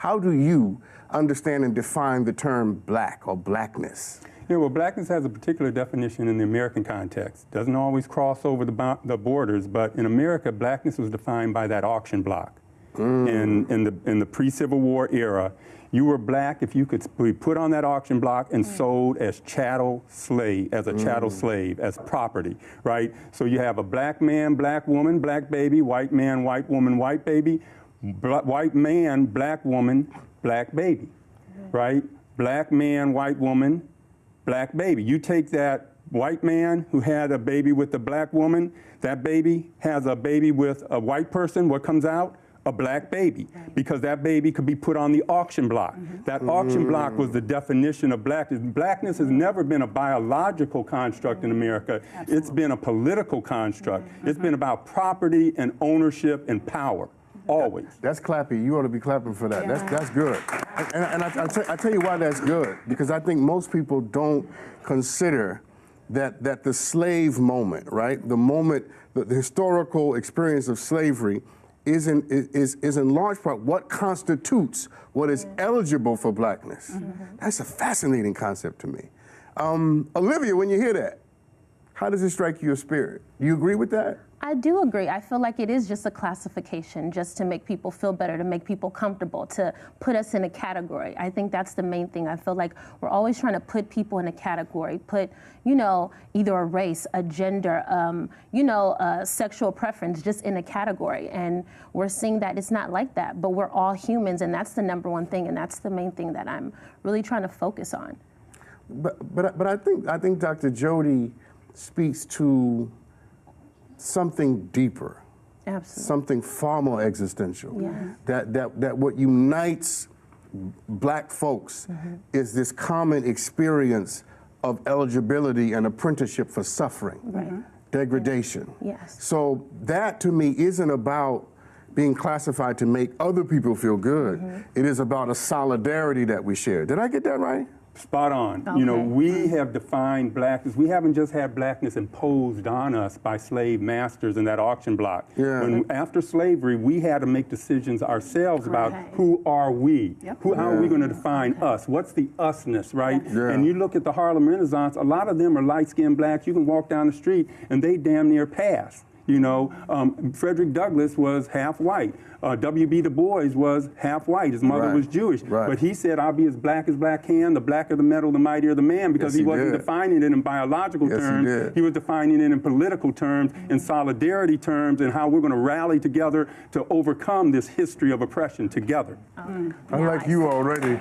How do you understand and define the term black or blackness? Yeah, well, blackness has a particular definition in the American context. Doesn't always cross over the borders, but in America, blackness was defined by that auction block. In the pre-Civil War era, you were black if you could be put on that auction block and sold as chattel slave, as a chattel slave, as property, right? So you have a black man, black woman, black baby, white man, white woman, white baby, white man, black woman, black baby, right? Black man, white woman, black baby. You take that white man who had a baby with a black woman, that baby has a baby with a white person, what comes out? A black baby, because that baby could be put on the auction block. That auction block was the definition of blackness. Blackness has never been a biological construct in America. Absolutely. It's been a political construct. It's been about property and ownership and power. Always. That's clappy. You ought to be clapping for that. Yeah. That's good. And I tell you why that's good. Because I think most people don't consider that the slave moment, right? The moment, the historical experience of slavery is in large part what constitutes what is eligible for blackness. That's a fascinating concept to me. Olivia, when you hear that, how does it strike your spirit? Do you agree with that? I do agree. I feel like it is just a classification, just to make people feel better, to make people comfortable, to put us in a category. I think that's the main thing. I feel like we're always trying to put people in a category, put, you know, either a race, a gender, you know, a sexual preference, just in a category. And we're seeing that it's not like that, but we're all humans, and that's the number one thing, and that's the main thing that I'm really trying to focus on. But I think Dr. Jody speaks to something deeper. Absolutely. Something far more existential. Yes. That what unites black folks is this common experience of eligibility and apprenticeship for suffering, degradation. Yes. So that to me isn't about being classified to make other people feel good. It is about a solidarity that we share. Did I get that right? Spot on. Okay. You know, we have defined blackness. We haven't just had blackness imposed on us by slave masters in that auction block. Yeah. After slavery, we had to make decisions ourselves about who are we? How are we going to define us? What's the usness, right? Yeah. And you look at the Harlem Renaissance, a lot of them are light-skinned blacks. You can walk down the street and they damn near pass. You know, Frederick Douglass was half white. W.B. Du Bois was half white. His mother was Jewish. But he said, I'll be as black can. The blacker the metal, the mightier the man, because he wasn't defining it in biological terms. He was defining it in political terms, in solidarity terms, and how we're going to rally together to overcome this history of oppression together. I like you already.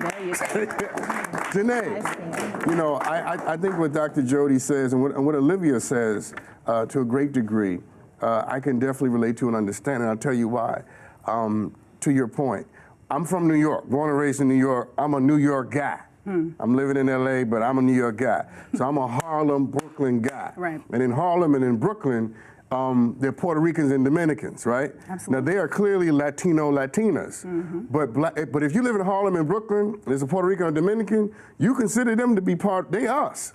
Janae, you know, I think what Dr. Jody says and what Olivia says to a great degree, I can definitely relate to and understand, and I'll tell you why. To your point, I'm from New York, born and raised in New York. I'm a New York guy. I'm living in LA, but I'm a New York guy. So I'm a Harlem, Brooklyn guy. And in Harlem and in Brooklyn, they're Puerto Ricans and Dominicans, right? Absolutely. Now they are clearly Latino, Latinas. But if you live in Harlem and Brooklyn, and there's a Puerto Rican or Dominican, you consider them to be they us.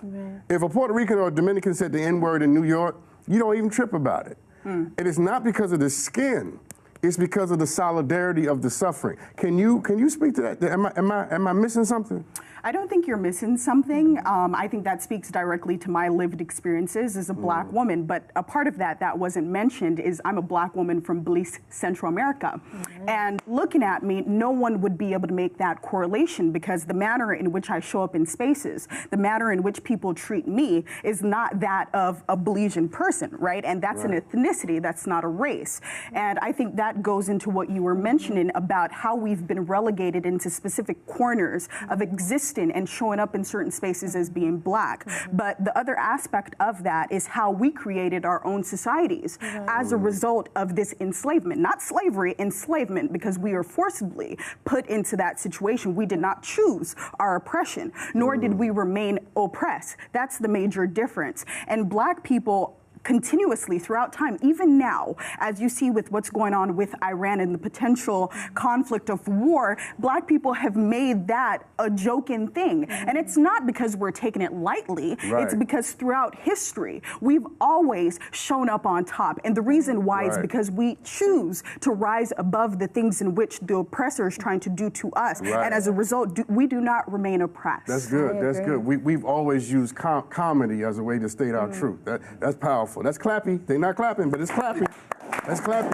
If a Puerto Rican or a Dominican said the N-word in New York, you don't even trip about it. And it's not because of the skin. It's because of the solidarity of the suffering. Can you speak to that? Am I missing something? I don't think you're missing something. I think that speaks directly to my lived experiences as a black woman. But a part of that wasn't mentioned is I'm a black woman from Belize, Central America. And looking at me, no one would be able to make that correlation because the manner in which I show up in spaces, the manner in which people treat me is not that of a Belizean person, right? And that's an ethnicity, that's not a race. And I think that goes into what you were mentioning about how we've been relegated into specific corners of existence and showing up in certain spaces as being black. But the other aspect of that is how we created our own societies as a result of this enslavement. Not slavery, enslavement, because we are forcibly put into that situation. We did not choose our oppression, nor did we remain oppressed. That's the major difference. And black people continuously throughout time, even now, as you see with what's going on with Iran and the potential conflict of war, Black people have made that a joking thing. And it's not because we're taking it lightly, it's because throughout history, we've always shown up on top. And the reason why is because we choose to rise above the things in which the oppressor is trying to do to us. And as a result, we do not remain oppressed. That's good. That's good. We've always used comedy as a way to state our truth. That's powerful. That's clappy. They're not clapping, but it's clappy. That's clappy.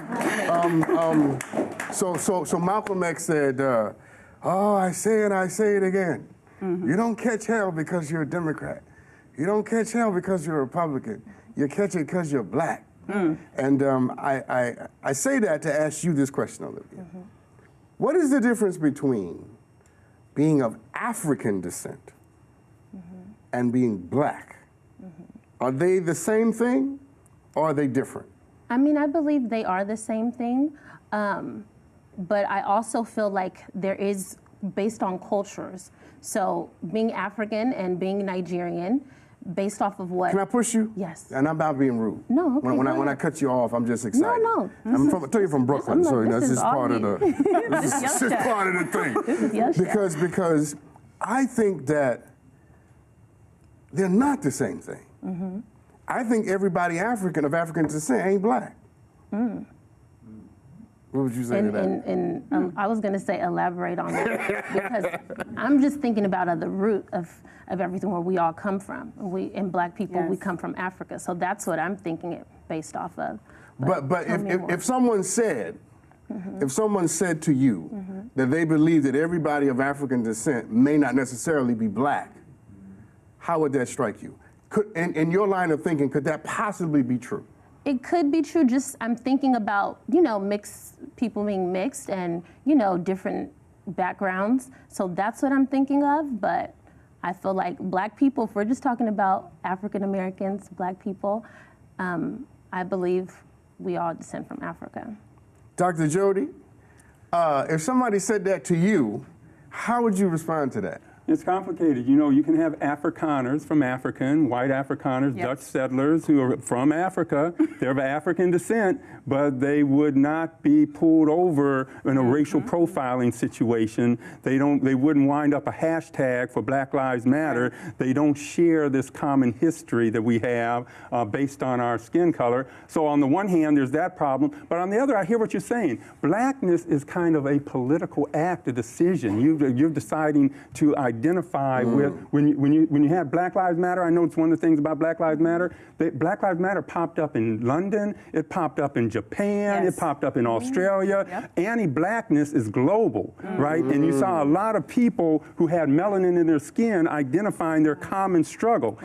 So Malcolm X said, oh, I say it again. You don't catch hell because you're a Democrat. You don't catch hell because you're a Republican. You catch it because you're Black. And I say that to ask you this question, Olivia. What is the difference between being of African descent and being Black? Are they the same thing or are they different? I mean, I believe they are the same thing, but I also feel like there is, based on cultures. So being African and being Nigerian, based off of what? Can I push you? Yes. And I'm not being rude. No, okay, When I cut you off, I'm just excited. No. I tell you from Brooklyn, so this is part of the this is part of the thing. This is your show. Because I think that they're not the same thing. I think everybody of African descent ain't Black. What would you say to that? I was going to say elaborate on that because I'm just thinking about the root of everything where we all come from. And Black people, we come from Africa. So that's what I'm thinking it based off of. But if someone said, if someone said to you that they believe that everybody of African descent may not necessarily be Black, how would that strike you? In your line of thinking, could that possibly be true? It could be true. Just I'm thinking about, mixed people being mixed and, different backgrounds. So that's what I'm thinking of. But I feel like Black people, if we're just talking about African Americans, Black people, I believe we all descend from Africa. Dr. Jody, if somebody said that to you, how would you respond to that? It's complicated. You can have Afrikaners from African, white Afrikaners, Dutch settlers who are from Africa. They're of African descent, but they would not be pulled over in a racial profiling situation. They wouldn't wind up a hashtag for Black Lives Matter. They don't share this common history that we have based on our skin color. So on the one hand, there's that problem. But on the other, I hear what you're saying. Blackness is kind of a political act, a decision. You're deciding to identify with, when you have Black Lives Matter, I know it's one of the things about Black Lives Matter, Black Lives Matter popped up in London, it popped up in Japan, it popped up in Australia. Anti-Blackness is global, right? And you saw a lot of people who had melanin in their skin identifying their common struggle.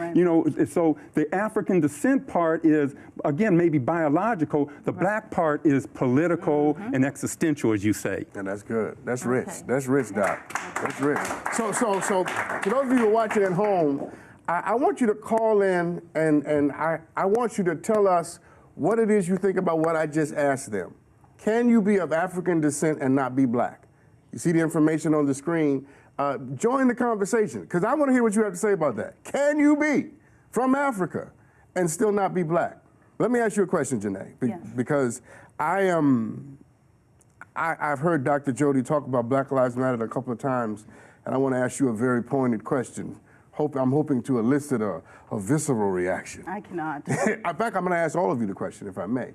So the African descent part is, again, maybe biological, the Black part is political and existential, as you say. And that's good. That's rich. That's rich, Doc. That's rich. So for those of you who are watching at home, I want you to call in and I want you to tell us what it is you think about what I just asked them. Can you be of African descent and not be Black? You see the information on the screen. Join the conversation, because I want to hear what you have to say about that. Can you be from Africa and still not be Black? Let me ask you a question, Janae, because I've heard Dr. Jody talk about Black Lives Matter a couple of times, and I want to ask you a very pointed question. I'm hoping to elicit a visceral reaction. I cannot. In fact, I'm going to ask all of you the question, if I may.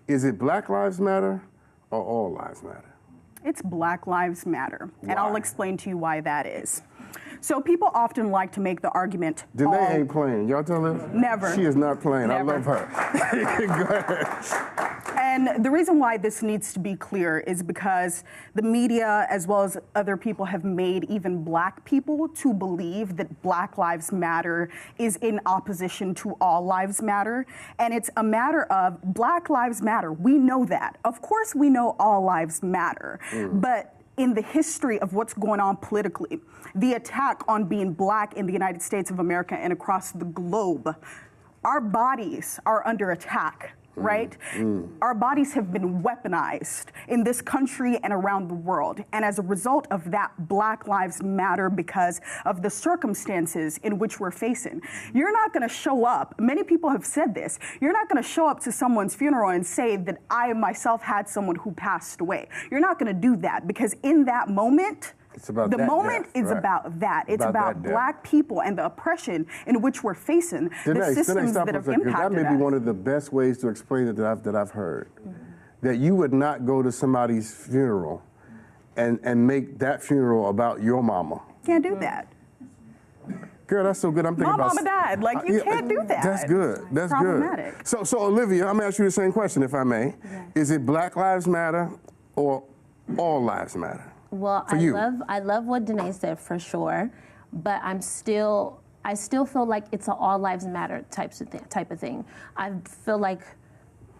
Is it Black Lives Matter or all lives matter? It's Black Lives Matter, Why? and I'll explain to you why that is. So people often like to make the argument. Janae ain't playing. Y'all tell her? Never. She is not playing. Never. I love her. Go ahead. And the reason why this needs to be clear is because the media, as well as other people, have made even Black people to believe that Black Lives Matter is in opposition to All Lives Matter. And it's a matter of Black Lives Matter. We know that. Of course, we know All Lives Matter. But in the history of what's going on politically, the attack on being Black in the United States of America and across the globe, our bodies are under attack. right? Our bodies have been weaponized in this country and around the world. And as a result of that, Black Lives Matter because of the circumstances in which we're facing. You're not going to show up. Many people have said this. You're not going to show up to someone's funeral and say that I myself had someone who passed away. You're not going to do that because in that moment, it's about the that moment death, is right. about that. It's about that Black people and the oppression in which we're facing, the systems that have impacted that may be us. one of the best ways to explain it that I've heard. That you would not go to somebody's funeral and make that funeral about your mama. Can't do that. Girl, that's so good. I'm thinking My about. mama died. Like, you can't do that. That's good. That's problematic. good. So Olivia, I'm gonna ask you the same question, if I may. Yeah. Is it Black Lives Matter or All Lives Matter? Well, I love what Danae said for sure, but I still feel like it's an all lives matter type of thing. I feel like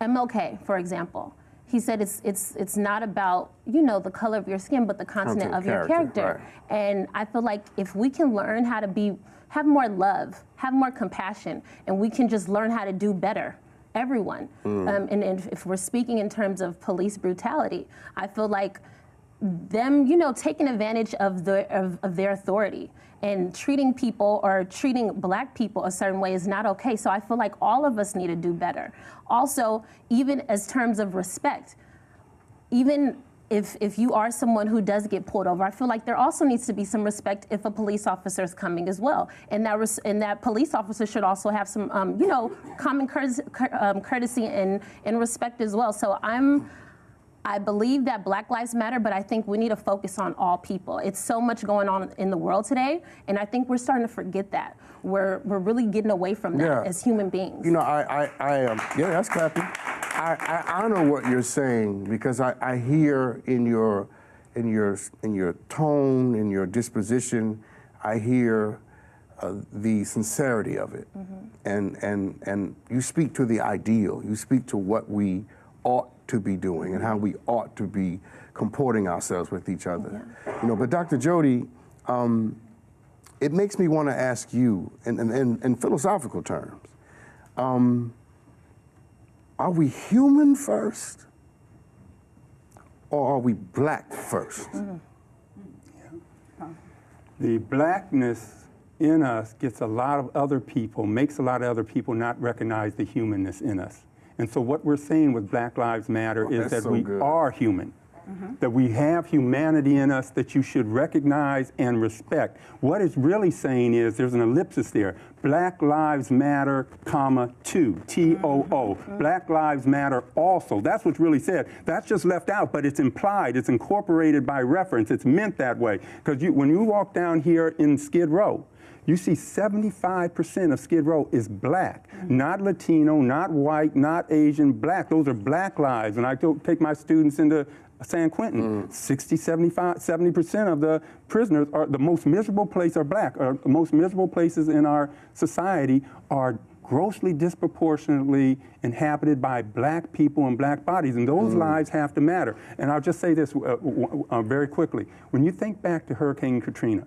MLK, for example, he said it's not about, you know, the color of your skin, but the content of your character. Right. And I feel like if we can learn how to have more love, have more compassion, and we can just learn how to do better. Everyone. And if we're speaking in terms of police brutality, I feel like them, you know, taking advantage of their authority and treating people or treating Black people a certain way is not okay. So I feel like all of us need to do better. Also, even as terms of respect, even if you are someone who does get pulled over, I feel like there also needs to be some respect if a police officer is coming as well. And that police officer should also have some, you know, common courtesy and respect as well. So I believe that Black Lives Matter, but I think we need to focus on all people. It's so much going on in the world today, and I think we're starting to forget that. We're really getting away from that as human beings. You know, yeah, that's clapping. I honor what you're saying because I hear in your tone, in your disposition, I hear the sincerity of it, and you speak to the ideal. You speak to what we ought to be doing and how we ought to be comporting ourselves with each other. You know, but Dr. Jody, it makes me want to ask you, in philosophical terms, are we human first, or are we Black first? The Blackness in us gets a lot of other people, makes a lot of other people not recognize the humanness in us. And so what we're saying with Black Lives Matter is that we are human, that we have humanity in us that you should recognize and respect. What it's really saying is there's an ellipsis there. Black Lives Matter, comma, too, T-O-O. Black Lives Matter also. That's what's really said. That's just left out, but it's implied. It's incorporated by reference. It's meant that way. Because when you walk down here in Skid Row, you see 75% of Skid Row is Black, not Latino, not white, not Asian, Black. Those are Black lives. And I take my students into San Quentin. 60, 75, 70% of the prisoners are the most miserable place are Black. The most miserable places in our society are grossly disproportionately inhabited by Black people and Black bodies, and those lives have to matter. And I'll just say this very quickly. When you think back to Hurricane Katrina,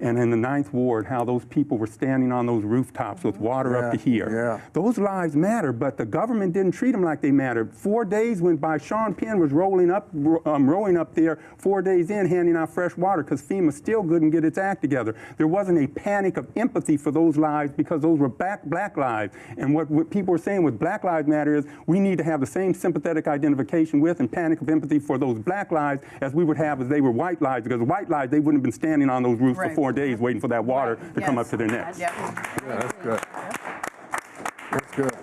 and in the 9th Ward, how those people were standing on those rooftops with water up to here. Those lives matter, but the government didn't treat them like they mattered. 4 days went by. Sean Penn was rowing up there 4 days in, handing out fresh water because FEMA still couldn't get its act together. There wasn't a panic of empathy for those lives because those were Black lives. And what people are saying with Black Lives Matter is we need to have the same sympathetic identification with and panic of empathy for those Black lives as we would have if they were white lives, because white lives, they wouldn't have been standing on those roofs for 4 days waiting for that water to come up to their necks. Yeah, that's good. That's good.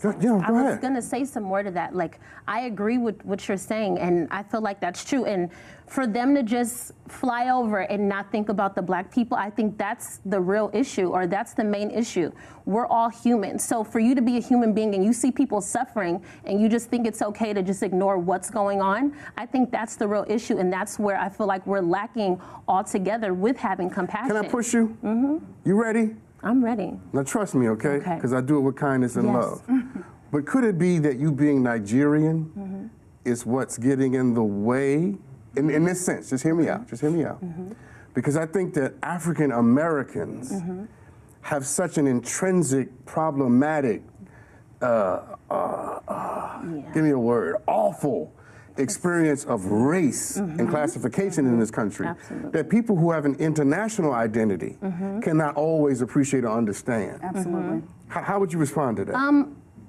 I was going to say some more to that. Like, I agree with what you're saying, and I feel like that's true. And for them to just fly over and not think about the Black people, I think that's the real issue, or that's the main issue. We're all human. So for you to be a human being and you see people suffering and you just think it's okay to just ignore what's going on, I think that's the real issue, and that's where I feel like we're lacking altogether with having compassion. Can I push you? You ready? I'm ready. Now trust me, okay? Because I do it with kindness and love. But could it be that you being Nigerian is what's getting in the way, in this sense? Just hear me out, just hear me out. Because I think that African Americans have such an intrinsic, problematic give me a word, awful experience of race and classification in this country. Absolutely. That people who have an international identity cannot always appreciate or understand. Absolutely. How would you respond to that?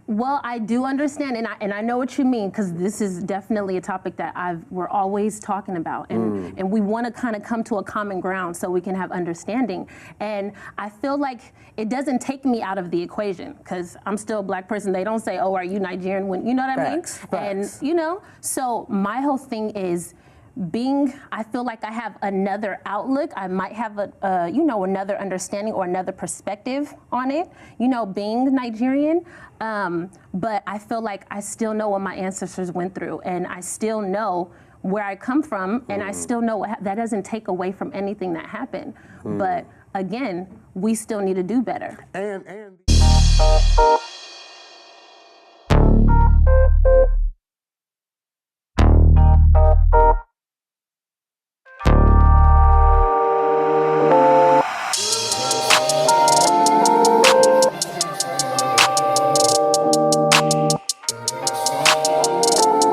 Well, I do understand, and I know what you mean, because this is definitely a topic that we're always talking about, and we want to kind of come to a common ground so we can have understanding. And I feel like it doesn't take me out of the equation, because I'm still a Black person. They don't say, "Oh, are you Nigerian?" When you know what I mean? Facts. And so my whole thing is, I feel like I have another outlook. I might have another understanding or another perspective on it, being Nigerian. But I feel like I still know what my ancestors went through, and I still know where I come from, and I still know that doesn't take away from anything that happened. But again, we still need to do better. And